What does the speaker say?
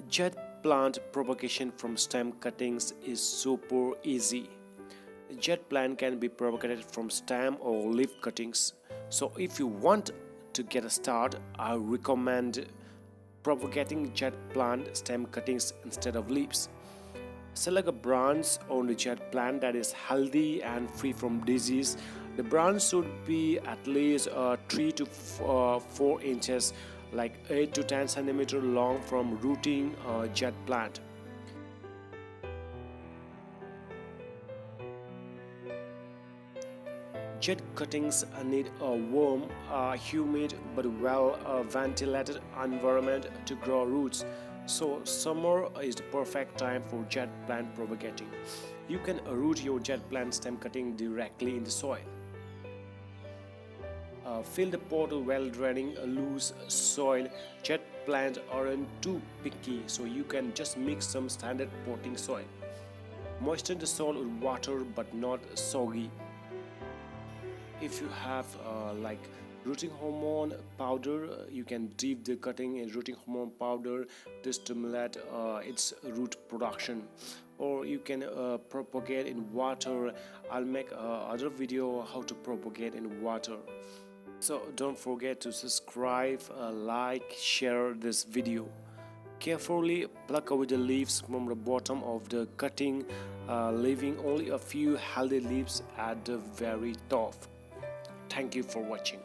Jet plant propagation from stem cuttings is super easy. Jet plant can be propagated from stem or leaf cuttings. So if you want to get a start, I recommend propagating jet plant stem cuttings instead of leaves. Select a branch on the jet plant that is healthy and free from disease. The branch should be at least 3 to 4 inches, like 8 to 10 centimeters long from rooting a jet plant. Jet cuttings need a warm, humid but well ventilated environment to grow roots. So summer is the perfect time for jet plant propagating. You can root your jet plant stem cutting directly in the soil. Fill the pot with well-draining loose soil. Jet plants aren't too picky, so you can just mix some standard potting soil. Moisten the soil with water but not soggy. If you have like rooting hormone powder, you can dip the cutting in rooting hormone powder to stimulate its root production, or you can propagate in water. I'll make other video how to propagate in water. So don't forget to subscribe, like, share this video. Carefully pluck away the leaves from the bottom of the cutting, leaving only a few healthy leaves at the very top. Thank you for watching.